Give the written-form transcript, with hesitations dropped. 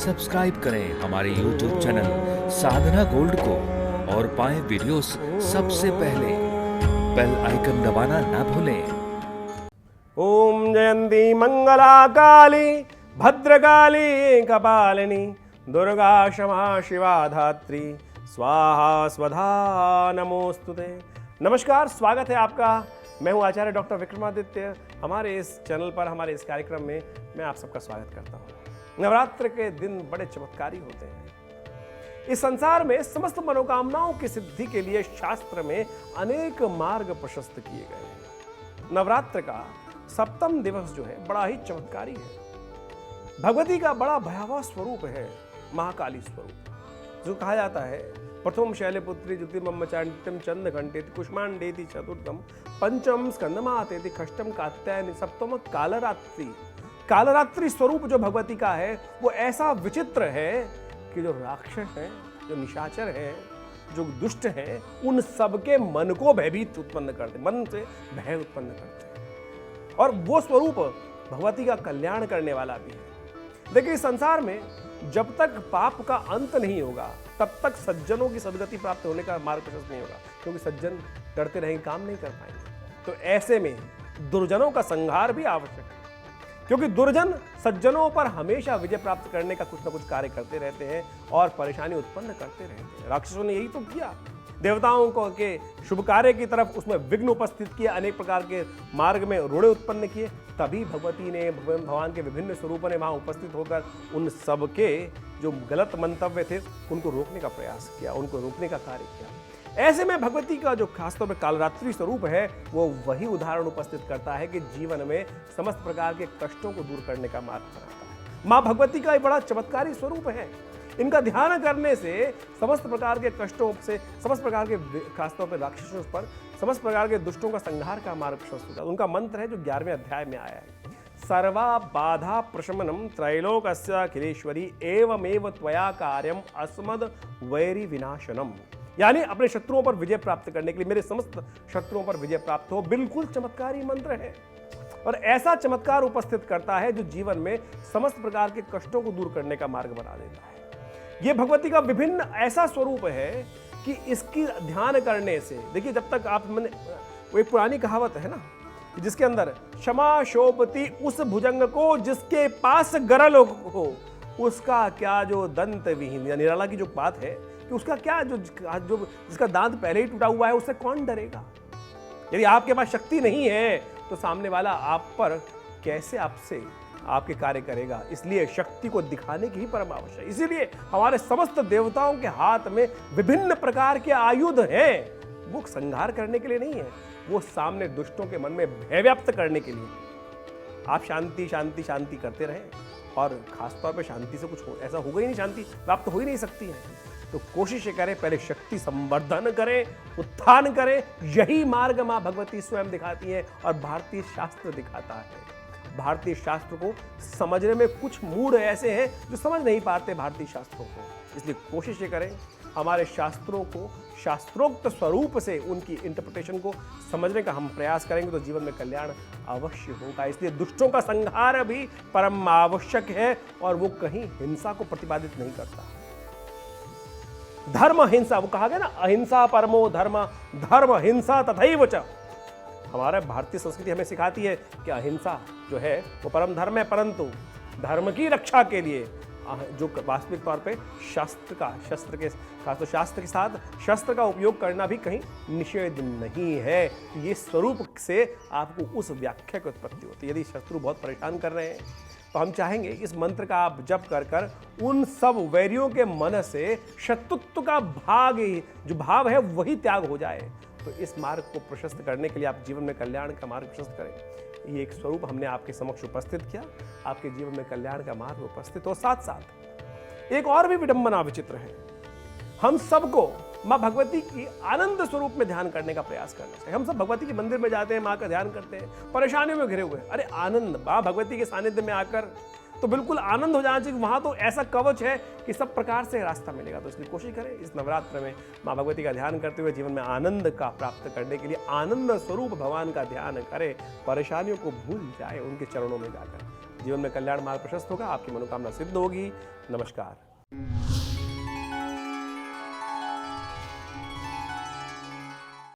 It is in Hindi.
सब्सक्राइब करें हमारे YouTube चैनल साधना गोल्ड को और पाएं वीडियोस सबसे पहले। बेल आइकन दबाना ना भूलें। ओम जयंती मंगला काली भद्रकाली कपालिनी दुर्गा क्षमा शिवा धात्री स्वाहा स्वधा नमोस्तुते। नमस्कार, स्वागत है आपका। मैं हूं आचार्य डॉक्टर विक्रमादित्य। हमारे इस चैनल पर, हमारे इस कार्यक्रम में मैं आप सबका स्वागत करता हूं। नवरात्र के दिन बड़े चमत्कारी होते हैं। इस संसार में समस्त मनोकामनाओं की सिद्धि के लिए शास्त्र में अनेक मार्ग प्रशस्त किए गए हैं। नवरात्र का सप्तम दिवस जो है बड़ा ही चमत्कारी है। भगवती का बड़ा भयावह स्वरूप है, महाकाली स्वरूप, जो कहा जाता है प्रथम शैलपुत्री ज्योतिर्मम चांडित्यम चंद घंटेति कुष्मांडेति चतुर्थम पंचम स्कंदमातेति खष्टम कात्यायनी सप्तम कालरात्रि। कालरात्रि स्वरूप जो भगवती का है वो ऐसा विचित्र है कि जो राक्षस है, जो निशाचर है, जो दुष्ट है, उन सबके मन को भयभीत उत्पन्न करते, मन से भय उत्पन्न करते हैं। और वो स्वरूप भगवती का कल्याण करने वाला भी है। देखिए, संसार में जब तक पाप का अंत नहीं होगा तब तक सज्जनों की सदगति प्राप्त होने का मार्ग प्रशस्त नहीं होगा, क्योंकि सज्जन डरते रहेंगे, काम नहीं कर पाएंगे। तो ऐसे में दुर्जनों का संहार भी आवश्यक है, क्योंकि दुर्जन सज्जनों पर हमेशा विजय प्राप्त करने का कुछ ना कुछ कार्य करते रहते हैं और परेशानी उत्पन्न करते रहते हैं। राक्षसों ने यही तो किया। देवताओं को के शुभ कार्य की तरफ उसमें विघ्न उपस्थित किए, अनेक प्रकार के मार्ग में रोड़े उत्पन्न किए। तभी भगवती ने, भगवान के विभिन्न स्वरूपों ने वहां उपस्थित होकर उन सबके जो गलत मंतव्य थे उनको रोकने का प्रयास किया, उनको रोकने का कार्य किया। ऐसे में भगवती का जो खासतौर पर कालरात्रि स्वरूप है वो वही उदाहरण उपस्थित करता है कि जीवन में समस्त प्रकार के कष्टों को दूर करने का मार्ग बनाता है। माँ भगवती का एक बड़ा चमत्कारी स्वरूप है। इनका ध्यान करने से समस्त प्रकार के कष्टों से, समस्त प्रकार के, खासतौर पर राक्षसों पर, समस्त प्रकार के दुष्टों का संहार का मार्ग प्रशस्त होता है। उनका मंत्र है जो 11वें अध्याय में आया है, सर्वा बाधा प्रशमनम त्रैलोक्यस्य अखिलेश्वरी एवमेव त्वया कार्यम अस्मद वैरी विनाशनम। यानी अपने शत्रुओं पर विजय प्राप्त करने के लिए, मेरे समस्त शत्रुओं पर विजय प्राप्त हो। बिल्कुल चमत्कारी मंत्र है और ऐसा चमत्कार उपस्थित करता है जो जीवन में समस्त प्रकार के कष्टों को दूर करने का मार्ग बना देता है। ये भगवती का विभिन्न ऐसा स्वरूप है कि इसकी ध्यान करने से, देखिए, जब तक आप, मैंने वो एक पुरानी कहावत है ना, जिसके अंदर क्षमा शोभती उस भुजंग को जिसके पास गरल हो, उसका क्या जो दंत विहीन, या निराला की जो बात है कि उसका क्या जो जिसका दांत पहले ही टूटा हुआ है उससे कौन डरेगा। यदि आपके पास शक्ति नहीं है तो सामने वाला आप पर कैसे आपके कार्य करेगा। इसलिए शक्ति को दिखाने की ही परम आवश्यक। इसीलिए हमारे समस्त देवताओं के हाथ में विभिन्न प्रकार के आयुध हैं। वो संहार करने के लिए नहीं है, वो सामने दुष्टों के मन में भय व्याप्त करने के लिए। आप शांति शांति शांति करते रहें, और खासतौर पे शांति से कुछ ऐसा होगा ही नहीं, शांति प्राप्त हो ही नहीं सकती है। तो कोशिश करें, पहले शक्ति संवर्धन करें, उत्थान करें। यही मार्ग माँ भगवती स्वयं दिखाती है और भारतीय शास्त्र दिखाता है। भारतीय शास्त्र को समझने में कुछ मूढ़ ऐसे हैं जो समझ नहीं पाते भारतीय शास्त्रों को। इसलिए कोशिश करें हमारे शास्त्रों को शास्त्रोक्त स्वरूप से, उनकी इंटरप्रिटेशन को समझने का हम प्रयास करेंगे तो जीवन में कल्याण अवश्य होगा। इसलिए दुष्टों का संहार भी परम आवश्यक है और वो कहीं हिंसा को प्रतिपादित नहीं करता। धर्म हिंसा, वो कहा गया ना, अहिंसा परमो धर्म, धर्म हिंसा तथैव च। हमारा भारतीय संस्कृति हमें सिखाती है कि अहिंसा जो है वो परम धर्म है, परंतु धर्म की रक्षा के लिए जो वास्तविक तौर पे शस्त्र के साथ शस्त्र का उपयोग करना भी कहीं निषेध नहीं है। ये स्वरूप से आपको उस व्याख्या की उत्पत्ति होती है। यदि शत्रु बहुत परेशान कर रहे हैं तो हम चाहेंगे इस मंत्र का आप जप कर उन सब वैरियों के मन से शत्रुत्व का जो भाव है वही त्याग हो जाए। तो इस मार्ग को प्रशस्त करने के लिए आप जीवन में कल्याण का मार्ग प्रशस्त करें। ये एक स्वरूप हमने आपके समक्ष उपस्थित किया, आपके जीवन में कल्याण का मार्ग उपस्थित हो। साथ साथ एक और भी विडंबना विचित्र है, हम सबको माँ भगवती की आनंद स्वरूप में ध्यान करने का प्रयास करना चाहिए। हम सब भगवती के मंदिर में जाते हैं, माँ का ध्यान करते हैं, परेशानियों में घिरे हुए। अरे आनंद, माँ भगवती के सानिध्य में आकर तो बिल्कुल आनंद हो जाना चाहिए। वहां तो ऐसा कवच है कि सब प्रकार से रास्ता मिलेगा। तो इसलिए कोशिश करें इस नवरात्र में माँ भगवती का ध्यान करते हुए जीवन में आनंद का प्राप्त करने के लिए आनंद स्वरूप भगवान का ध्यान करें, परेशानियों को भूल जाए उनके चरणों में जाकर। जीवन में कल्याण मार्ग प्रशस्त होगा, आपकी मनोकामना सिद्ध होगी। नमस्कार।